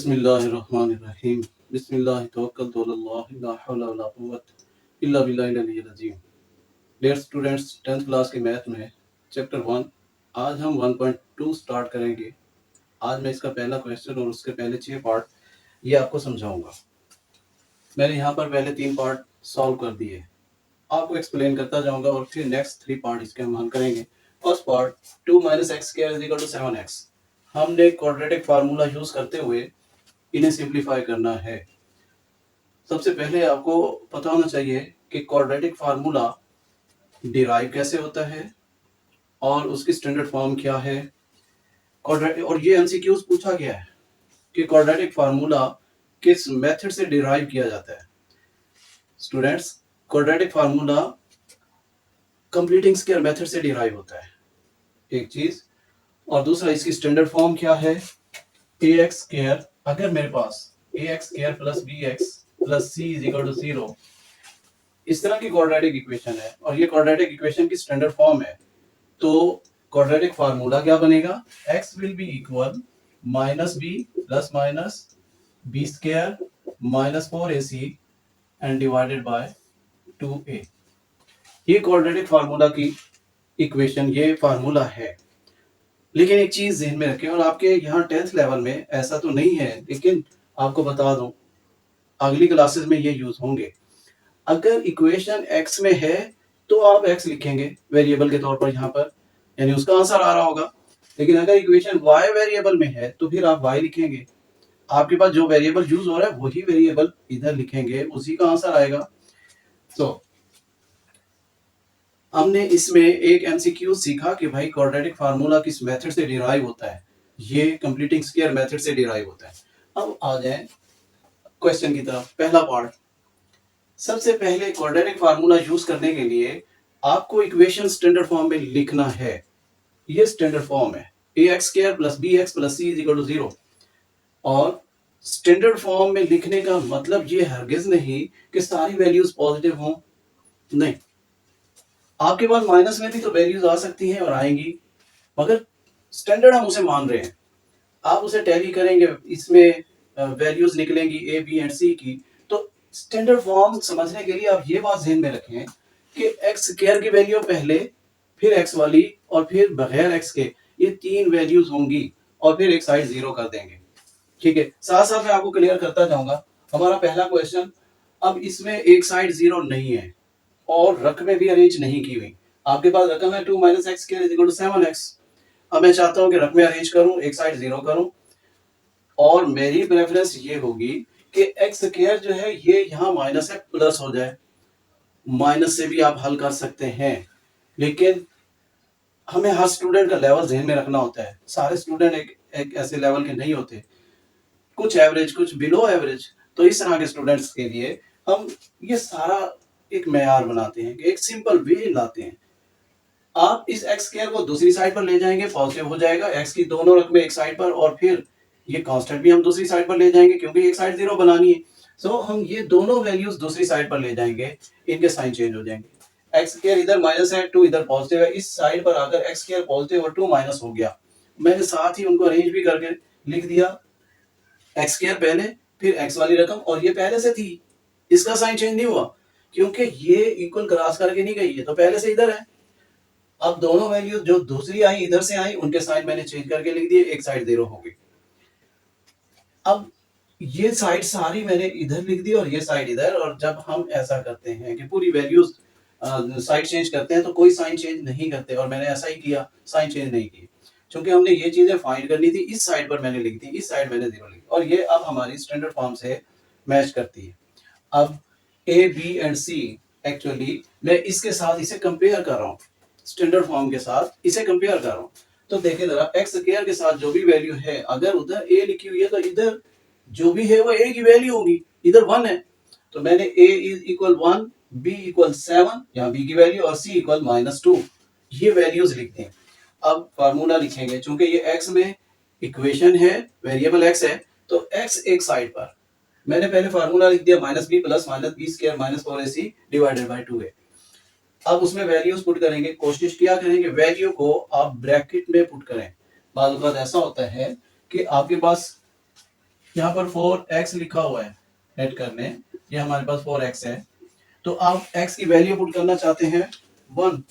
बिस्मिल्लाहिर्रहमानिर्रहीम बिस्मिल्लाहि तवक्कलतु अलल्लाह ला हौला वला कुव्वता इल्ला बिल्लाहिल अलिय्यिल अज़ीम। डियर स्टूडेंट्स, 10th क्लास के मैथ में चैप्टर 1 आज हम 1.2 स्टार्ट करेंगे। आज मैं इसका पहला क्वेश्चन और उसके पहले 6 पार्ट ये आपको समझाऊंगा। मैंने यहाँ पर पहले 3 पार्ट सॉल्व कर दिए, आपको एक्सप्लेन करता जाऊंगा और फिर नेक्स्ट 3 पार्ट इसके हम हल करेंगे। First part 2 - x² = 7x। हमने क्वाड्रेटिक फार्मूला यूज करते हुए इन्हें सिंप्लीफाई करना है। सबसे पहले आपको पता होना चाहिए कि क्वाड्रेटिक फार्मूला डिराइव कैसे होता है और उसकी स्टैंडर्ड फॉर्म क्या है। और ये एमसीक्यूज पूछा गया है कि क्वाड्रेटिक फार्मूला किस मेथड से डिराइव किया जाता है। Students, quadratic formula completing square method से डिराइव होता है, एक चीज। और दूसरा, इसकी स्टैंडर्ड फॉर्म क्या है, ax²। अगर मेरे पास ax² + bx + c = 0 इस तरह की क्वाड्रेटिक इक्वेशन है और ये क्वाड्रेटिक इक्वेशन की स्टैंडर्ड फॉर्म है, तो क्वाड्रेटिक फार्मूला क्या बनेगा, x will be equal -b ± b² - 4ac and divided by 2a। ये क्वाड्रेटिक फार्मूला की इक्वेशन, ये फार्मूला है। लेकिन एक चीज ध्यान में रखें, और आपके यहाँ 10th लेवल में ऐसा तो नहीं है, लेकिन आपको बता दूं अगली क्लासेस में ये यूज होंगे। अगर इक्वेशन x में है तो आप x लिखेंगे वेरिएबल के तौर पर यहाँ पर, यानी उसका आंसर आ रहा होगा। लेकिन अगर इक्वेशन y वेरिएबल में है तो फिर आप y लिखेंगे। आपके पास जो वेरिएबल यूज हो रहा है वही वेरिएबल इधर लिखेंगे, उसी का आंसर आएगा। तो हमने इसमें एक एमसीक्यू सीखा कि भाई क्वाड्रेटिक फार्मूला किस मेथड से डिराइव होता है। ये कंप्लीटिंग स्क्वायर मेथड से डिराइव होता है। अब आ जाए क्वेश्चन की तरफ। पहला पार्ट, सबसे पहले क्वाड्रेटिक फार्मूला यूज करने के लिए आपको इक्वेशन स्टैंडर्ड फॉर्म में लिखना है। ये स्टैंडर्ड फॉर्म है, ax² + bx + c = 0। और स्टैंडर्ड फॉर्म में लिखने का मतलब ये हरगिज नहीं कि सारी वैल्यूज पॉजिटिव हों, नहीं। आपके पास माइनस में भी तो वैल्यूज आ सकती हैं और आएंगी, मगर स्टैंडर्ड हम उसे मान रहे हैं। आप उसे टैली करेंगे, इसमें वैल्यूज निकलेंगी ए बी एंड सी की। तो स्टैंडर्ड फॉर्म समझने के लिए आप ये बात ध्यान में रखें कि x² की वैल्यू पहले, फिर x वाली और फिर बगैर x के, ये 3 वैल्यूज होंगी और फिर एक साइड 0 कर देंगे। ठीक है, साथ साथ मैं आपको क्लियर करता जाऊंगा। हमारा पहला क्वेश्चन, अब इसमें एक साइड 0 नहीं है और रकमें भी अरेंज नहीं की हुई। आपके पास रकम है 2 - x² = 7x। अब मैं चाहता हूं कि रकमें अरेंज करूं, एक साइड 0 करूं, और मेरी प्रेफरेंस ये होगी कि x² जो है ये यहाँ माइनस है, प्लस हो जाए। माइनस से भी आप हल कर सकते हैं, लेकिन हमें हर स्टूडेंट का लेवल ध्यान में रखना होता है। सारे स्टूडेंट एक ऐसे लेवल के नहीं होते, कुछ एवरेज, कुछ बिलो एवरेज। तो इस तरह के स्टूडेंट्स के लिए हम ये सारा एक मेयार बनाते हैं, कि एक सिंपल वे लाते हैं। आप इस x² को दूसरी साइड पर ले जाएंगे, पॉजिटिव हो जाएगा। x की दोनों रकमें एक साइड पर, और फिर ये कांस्टेंट भी हम दूसरी साइड पर ले जाएंगे, क्योंकि एक साइड 0 बनानी है। सो हम ये दोनों वैल्यूज दूसरी साइड पर ले जाएंगे, इनके साइन चेंज हो जाएंगे। x² इधर माइनस है, 2 इधर पॉजिटिव है। इस साइड पर अगर x² पॉजिटिव और 2 माइनस हो गया, मैंने साथ ही उनको अरेंज भी करके लिख दिया। x² पहले, फिर x वाली रकम, और ये पहले से थी, इसका साइन चेंज नहीं हुआ क्योंकि ये इक्वल क्रॉस करके नहीं गई, ये तो पहले से इधर है। अब दोनों वैल्यू जो दूसरी आई इधर से आई, उनके साइन मैंने चेंज करके लिख दिए, एक साइड 0 हो गई। अब ये साइड सारी मैंने इधर लिख दी और ये साइड इधर। और जब हम ऐसा करते हैं कि पूरी वैल्यूज साइड चेंज करते हैं तो कोई साइन चेंज नहीं करते, और मैंने ऐसा ही किया, साइन चेंज नहीं की, क्योंकि हमने ये चीजें फाइंड करनी थी। इस साइड पर मैंने लिख दी, इस साइड मैंने 0 लिखी, और ये अब हमारी स्टैंडर्ड फॉर्म से मैच करती है। अब A B and C, actually मैं इसके साथ इसे कंपेयर कर रहा हूँ, स्टैंडर्ड फॉर्म के साथ इसे कंपेयर कर रहा हूँ। तो देखिए जरा, x² के साथ जो भी वैल्यू है, अगर उधर a लिखी हुई है तो इधर जो भी है वो a की वैल्यू होगी, इधर 1 है। तो मैंने a = 1, b = 7, यहाँ b की वैल्यू, और c = -2, ये वैल्यूज लिखते हैं। अब फार्मूला लिखेंगे, चूंकि ये x में इक्वेशन है, वेरिएबल x है, तो x एक साइड पर मैंने पहले फार्मूला लिख दिया, -b + -b² - 4ac / 2a। अब उसमें वैल्यूज पुट करेंगे, कोशिश किया करेंगे वैल्यू को आप ब्रैकेट में पुट करें। बार बार ऐसा होता है कि आपके पास यहाँ पर 4x लिखा हुआ है ऐड करने, ये हमारे पास 4x है। तो आप x की वैल्यू पुट करना चाहते हैं 1,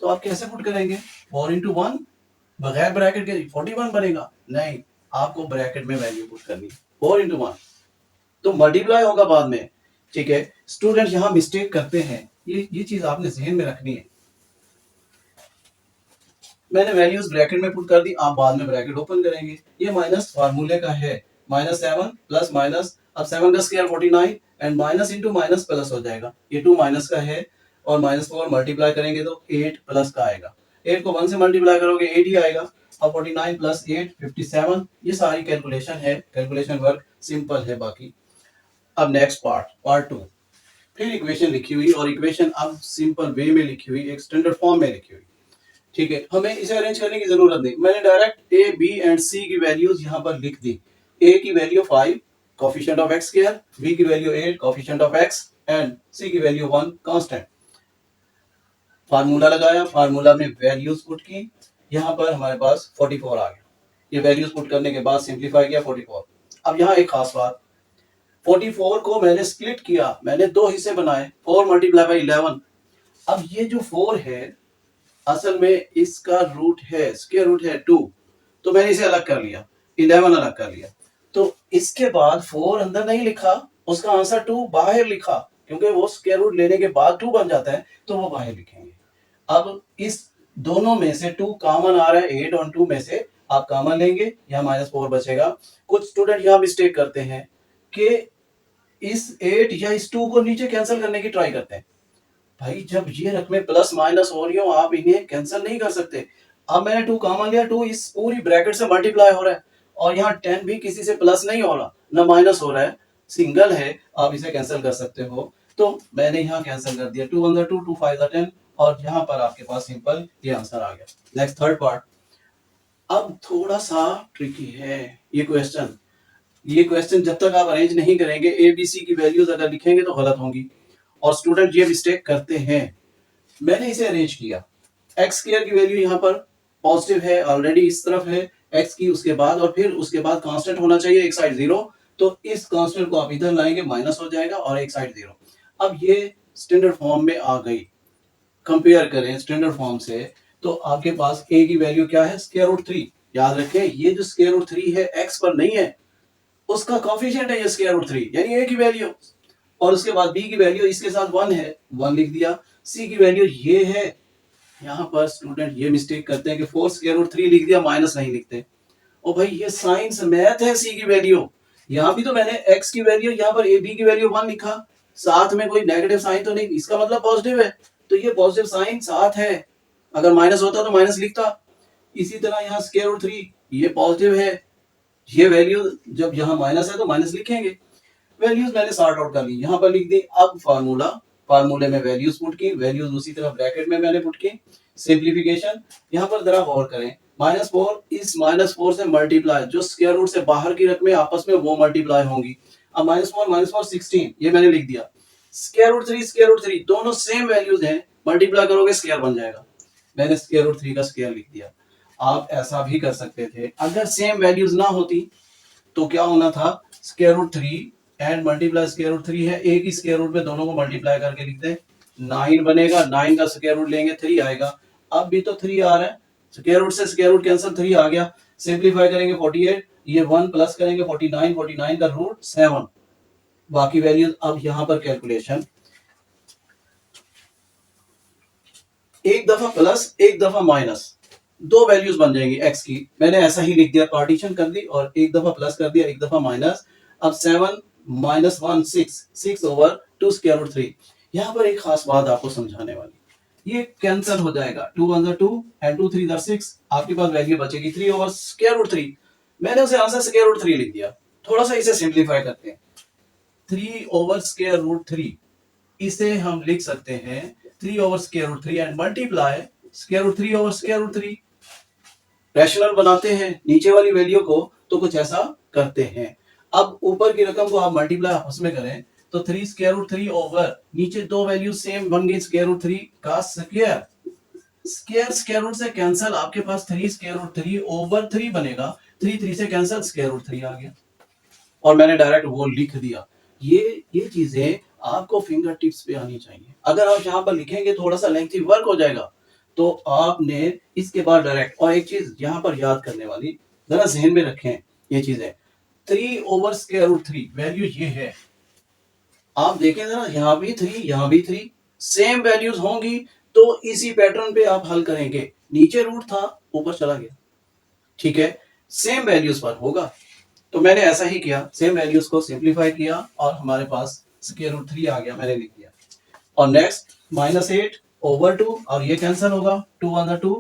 तो आप कैसे पुट करेंगे? 4 इंटू 1 बगैर ब्रैकेट के 41 बनेगा? नहीं, आपको ब्रैकेट में वैल्यू पुट करनी है 4 इंटू 1, तो मल्टीप्लाई होगा बाद में। ठीक है, स्टूडेंट यहाँ मिस्टेक करते हैं, ये चीज आपने जहन में रखनी है। मैंने वैल्यूज ब्रैकेट में पुट कर दी, आप बाद में ब्रैकेट ओपन करेंगे। ये माइनस फार्मूले का है, -7 प्लस माइनस, अब 7 का square 49 and minus into minus plus हो जाएगा। ये 2 माइनस का है और -4 मल्टीप्लाई करेंगे तो 8 प्लस का आएगा। 8 को 1 से मल्टीप्लाई करोगे 8 ही आएगा। अब 49 प्लस 8 57। ये सारी कैलकुलेशन है, कैलकुलेशन वर्क सिंपल है बाकी। अब नेक्स्ट पार्ट 2, फिर इक्वेशन लिखी हुई और इक्वेशन अब सिंपल वे में लिखी हुई, एक स्टैंडर्ड फॉर्म में लिखी हुई। ठीक है, हमें इसे अरेंज करने की जरूरत नहीं, मैंने direct A B and C की वैल्यूज यहाँ पर लिख दी। ए की value 5 coefficient of x square, B की value 8 coefficient of x and C की वैल्यू 1 कांस्टेंट। फार्मूला लगाया, फार्मूला में वैल्यूज पुट की, यहाँ पर हमारे पास 44 आ गया। ये वैल्यूज पुट करने के बाद सिंप्लीफाई किया 44। अब यहाँ एक खास बात, 44 को मैंने स्प्लिट किया, मैंने दो हिस्से बनाए, 4 मल्टीप्लाई बाई 11। अब ये जो 4 है असल में इसका रूट है, स्क्वायर रूट है 2, तो मैंने इसे अलग कर लिया, 11 अलग कर लिया। तो इसके बाद 4 अंदर नहीं लिखा, उसका आंसर 2 बाहर लिखा, क्योंकि वो स्क्वायर रूट लेने के बाद 2 बन जाता है, तो वो बाहर लिखेंगे। अब इस दोनों में से 2 कॉमन आ रहा है, 8 और 2 में से आप कॉमन लेंगे, यहाँ -4 बचेगा। कुछ स्टूडेंट यहाँ मिस्टेक करते हैं कि इस 8 या इस 2 को नीचे कैंसिल करने की ट्राई करते हैं। भाई जब ये रकमें प्लस माइनस हो रही हो, आप इन्हें कैंसिल नहीं कर सकते। अब मैंने 2 कॉमन लिया, 2 इस पूरी ब्रैकेट से मल्टीप्लाई हो रहा है और यहाँ 10 भी किसी से प्लस नहीं हो रहा, ना माइनस हो रहा है, सिंगल है, आप इसे कैंसिल कर सकते हो। तो मैंने यहाँ कैंसिल कर दिया, 2 1 2 2 5 10 और यहाँ पर आपके पास सिंपल ये आंसर आ गया। नेक्स्ट थर्ड पार्ट, अब थोड़ा सा ट्रिकी है ये क्वेश्चन। ये क्वेश्चन जब तक आप अरेंज नहीं करेंगे, ए बी सी की वैल्यूज अगर लिखेंगे तो गलत होंगी और स्टूडेंट ये मिस्टेक करते हैं। मैंने इसे अरेंज किया, एक्स स्क्वायर की वैल्यू यहाँ पर पॉजिटिव है, ऑलरेडी इस तरफ है एक्स की, उसके बाद और फिर उसके बाद कांस्टेंट होना चाहिए, एक साइड 0, तो इस कांस्टेंट को आप इधर लाएंगे, माइनस हो जाएगा और एक साइड 0। अब ये स्टैंडर्ड फॉर्म में आ गई, कंपेयर करें स्टैंडर्ड फॉर्म से, तो आपके पास ए की वैल्यू क्या है, स्क्वायर रूट 3। याद रखें ये जो स्क्वायर रूट 3 है एक्स पर नहीं है, उसका कोफिशिएंट है ये स्क्वायर रूट 3, यानी ए की वैल्यू। और उसके बाद बी की वैल्यू इसके साथ 1 है, 1 लिख दिया। सी की वैल्यू ये है, यहाँ पर स्टूडेंट ये मिस्टेक करते हैं कि 4 स्क्वायर रूट 3 लिख दिया, माइनस नहीं लिखते। और भाई ये साइंस मैथ है, सी की वैल्यू, यहाँ भी तो मैंने एक्स की वैल्यू, यहाँ पर ए बी की वैल्यू 1 लिखा, साथ में कोई नेगेटिव साइन तो नहीं, इसका मतलब पॉजिटिव है, तो ये पॉजिटिव साइन साथ है, अगर माइनस होता तो माइनस लिखता। इसी तरह यहाँ स्क्वायर रूट 3 ये पॉजिटिव है, ये वैल्यू जब यहाँ माइनस है तो माइनस लिखेंगे। वैल्यूज मैंने सॉर्ट आउट कर ली, यहाँ पर लिख दी। अब फार्मूले में वैल्यूज पुट की, वैल्यूज उसी तरह ब्रैकेट में मैंने पुट की। सिंप्लीफिकेशन, यहाँ पर जरा गौर करें, -4 इस -4 से मल्टीप्लाई, जो स्क्वायर रूट से बाहर की रकमें आपस में वो मल्टीप्लाई होंगी। अब -4 16, ये मैंने लिख दिया। स्क्वायर रूट 3 दोनों सेम वैल्यूज हैं, मल्टीप्लाई करोगे स्क्वायर बन जाएगा, मैंने स्क्वायर रूट 3 का स्क्वायर लिख दिया। आप ऐसा भी कर सकते थे, अगर सेम वैल्यूज ना होती तो क्या होना था, square root 3 and multiply square root 3 है, एक ही स्क्वायर रूट में दोनों को मल्टीप्लाई करके लिख दें, 9 बनेगा, 9 का स्क्वायर रूट लेंगे 3 आएगा। अब भी तो 3 आ रहा है, स्क्वायर रूट से स्क्वायर रूट कैंसिल, 3 आ गया। सिंप्लीफाई करेंगे 48, ये 1 प्लस करेंगे 49, 49 का रूट 7, बाकी वैल्यूज। अब यहाँ पर कैलकुलेशन, एक दफा प्लस एक दफा माइनस, दो वैल्यूज बन जाएंगी एक्स की, मैंने ऐसा ही लिख दिया, पार्टीशन कर दी और एक दफा प्लस कर दिया, एक दफा माइनस। अब 7 माइनस 1 6 ओवर 2 स्क्वायर रूट 3। यहाँ पर एक खास बात आपको समझाने वाली, ये कैंसिल हो जाएगा, 2 1 2 एंड 2 3 6, आपके पास वैल्यू बचेगी 3 ओवर स्क्वायर रूट 3। मैंने उसे आंसर स्क्वायर रूट 3 लिख दिया। थोड़ा सा इसे सिंप्लीफाई करते हैं, 3 ओवर स्क्वायर रूट 3, इसे हम लिख सकते हैं 3 over square root 3 and multiply square root 3 over square root 3। Rational बनाते हैं नीचे वाली वैल्यू को, तो कुछ ऐसा करते हैं। अब ऊपर की रकम को आप मल्टीप्लाई आपस में करें तो 3 स्क्वायर रूट 3 ओवर, नीचे दो वैल्यू सेम बन गई, स्क्वायर रूट 3 का स्क्वायर, स्क्वायर रूट से कैंसिल, आपके पास 3 स्क्वायर रूट 3 ओवर 3 बनेगा, 3 3 से कैंसिल, स्क्वायर रूट 3 आ गया। और मैंने डायरेक्ट वो लिख दिया। ये चीजें आपको फिंगर टिप्स पे आनी चाहिए। अगर आप यहाँ पर लिखेंगे थोड़ा सा लेंथी वर्क हो जाएगा। तो आपने इसके बाद डायरेक्ट, और एक चीज यहाँ पर याद करने वाली, जरा जहन में रखें ये चीजें, 3/√3 वैल्यू ये है। आप देखें ना, यहाँ भी 3, यहाँ भी 3, सेम वैल्यूज होंगी तो इसी पैटर्न पे आप हल करेंगे। नीचे रूट था, ऊपर चला गया, ठीक है, सेम वैल्यूज पर होगा। तो मैंने ऐसा ही किया, सेम वैल्यूज को सिंप्लीफाई किया और हमारे पास √3 आ गया, मैंने लिख दिया। और नेक्स्ट -8/2, और ये कैंसिल होगा, 2 1 2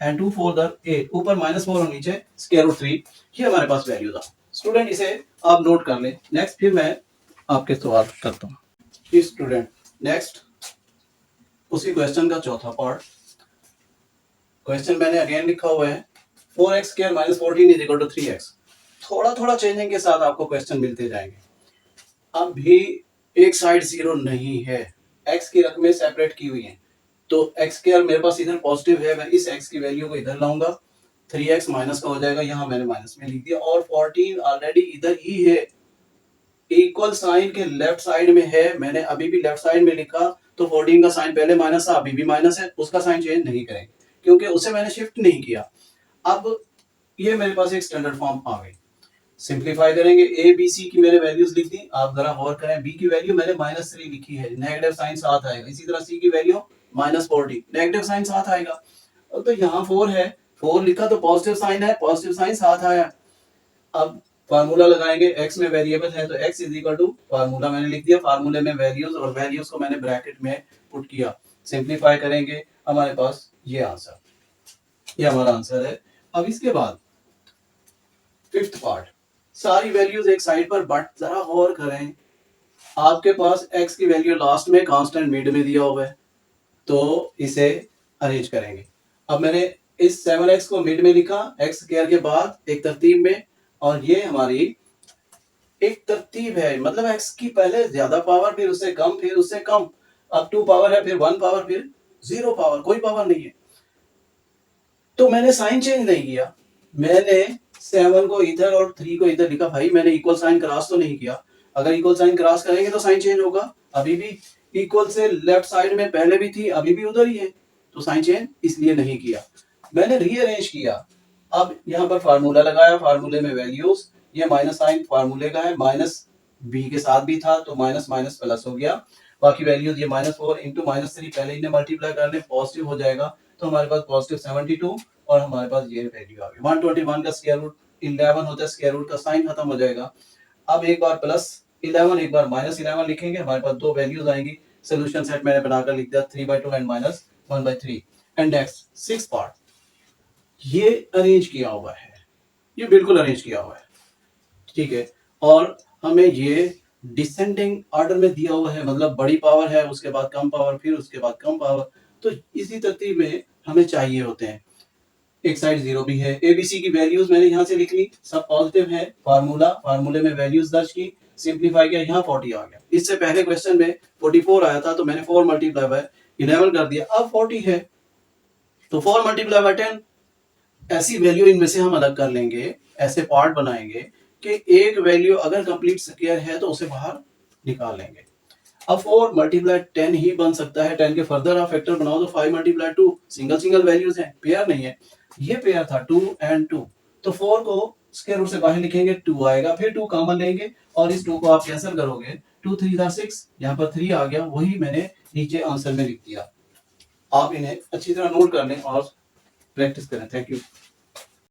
एंड 2 4 8, ऊपर -4 और नीचे √3, ये हमारे पास वैल्यू था। स्टूडेंट इसे आप नोट कर लें। नेक्स्ट फिर मैं आपके सवाल करता हूँ। स्टूडेंट नेक्स्ट उसी क्वेश्चन का चौथा पार्ट। क्वेश्चन मैंने अगेन लिखा हुआ है 4x² - 14 = 3x। थोड़ा थोड़ा चेंजिंग के साथ आपको क्वेश्चन मिलते जाएंगे। अब भी एक साइड 0 नहीं है, x की रकमें सेपरेट की हुई हैं। तो x² मेरे पास इधर पॉजिटिव है, मैं इस x की वैल्यू को इधर लाऊंगा, 3x माइनस का हो जाएगा, यहाँ मैंने माइनस में लिख दिया। और 14 ऑलरेडी इधर ही है, इक्वल साइन के लेफ्ट साइड में है, मैंने अभी भी लेफ्ट साइड में लिखा। तो 14 का साइन पहले माइनस था, अभी भी माइनस है, उसका साइन चेंज नहीं करेंगे क्योंकि उसे मैंने शिफ्ट नहीं किया। अब ये मेरे पास एक स्टैंडर्ड फॉर्म आ गई। सिंप्लीफाई करेंगे, ए बी सी की मैंने वैल्यूज लिख दी। आप जरा गौर करें, बी की वैल्यू मैंने -3 लिखी है, नेगेटिव साइन साथ आएगा। इसी तरह सी की वैल्यू -40, नेगेटिव साइन साथ आएगा। तो यहाँ 4 है, 4 लिखा तो पॉजिटिव साइन है, पॉजिटिव साइन साथ आया। अब फार्मूला लगाएंगे, x में वेरिएबल है तो x = फार्मूला मैंने लिख दिया, फार्मूले में वैल्यूज, और वैल्यूज को मैंने ब्रैकेट में पुट किया। सिंप्लीफाई करेंगे, हमारे पास ये आंसर, ये हमारा आंसर है। अब इसके बाद फिफ्थ पार्ट, सारी वैल्यूज एक साइड पर, बट जरा गौर करें, आपके पास x की वैल्यू लास्ट में कांस्टेंट मिड में दिया हुआ है, तो इसे अरेंज करेंगे। अब मैंने इस 7x को मिड में लिखा, x² के बाद एक तरतीब में, और ये हमारी एक तरतीब है, मतलब x की पहले ज्यादा पावर, फिर उससे कम, फिर उससे कम, अब 2 पावर है, फिर 1 पावर, फिर 0 पावर, कोई पावर नहीं है। तो मैंने साइन चेंज नहीं किया, मैंने 7 को इधर और 3 को इधर लिखा। भाई मैंने इक्वल साइन क्रॉस तो नहीं किया, अगर इक्वल साइन क्रॉस करेंगे तो साइन चेंज होगा। अभी भी इक्वल से लेफ्ट साइड में पहले भी थी, अभी भी उधर ही है, तो साइन चेंज इसलिए नहीं किया, मैंने रीअरेंज किया। अब यहाँ पर फार्मूला लगाया, फार्मूले में वैल्यूज, ये माइनस साइन फार्मूले का है, माइनस बी के साथ भी था तो माइनस माइनस प्लस हो गया। बाकी वैल्यूज ये -4 इंटू -3, पहले इन्हें मल्टीप्लाई कर ले, पॉजिटिव हो जाएगा, तो हमारे पास पॉजिटिव 72, और हमारे पास ये वैल्यू आ गई। 121 का स्क्वायर रूट 11 होता है, स्क्वायर रूट का साइन खत्म हो जाएगा। अब एक बार +11, एक बार -11 लिखेंगे, हमारे पास दो वैल्यूज आएंगी। सोल्यूशन सेट मैंने बनाकर लिख दिया 3/2 एंड -1/3। एंड नेक्स्ट 6 पार्ट, ये अरेंज किया हुआ है, ये बिल्कुल अरेंज किया हुआ है, ठीक है। और हमें ये डिसेंडिंग ऑर्डर में दिया हुआ है, मतलब बड़ी पावर है, उसके बाद कम पावर, फिर उसके बाद कम पावर, तो इसी तरतीब में हमें चाहिए होते हैं। एक साइड 0 भी है, एबीसी की वैल्यूज मैंने यहाँ से लिख ली, सब पॉजिटिव है, फार्मूले में वैल्यूज दर्ज की, सिंप्लीफाई किया, यहाँ 40 आ गया। इससे पहले क्वेश्चन में 44 आया था, तो मैंने 4 × 11 कर दिया, अब 40 है तो 4 × 10। ऐसी वैल्यू इनमें से हम अलग कर लेंगे, ऐसे पार्ट बनाएंगे कि एक वैल्यू अगर कंप्लीट स्क्वायर है तो उसे बाहर निकाल लेंगे। अब 4 × 10 ही बन सकता है, 10 के फर्दर आप फैक्टर बनाओ तो 5 × 2, सिंगल वैल्यूज हैं, पेयर नहीं है। ये पेयर था 2 और 2, तो 4 को स्क्वायर रूट से बाहर लिखेंगे, 2 आएगा, फिर 2 कॉमन लेंगे और इस 2 को आप कैंसिल करोगे, 2 3 6, यहाँ पर 3 आ गया, वही मैंने नीचे आंसर में लिख दिया। आप इन्हें अच्छी तरह नोट कर लें और प्रैक्टिस करें। Thank you.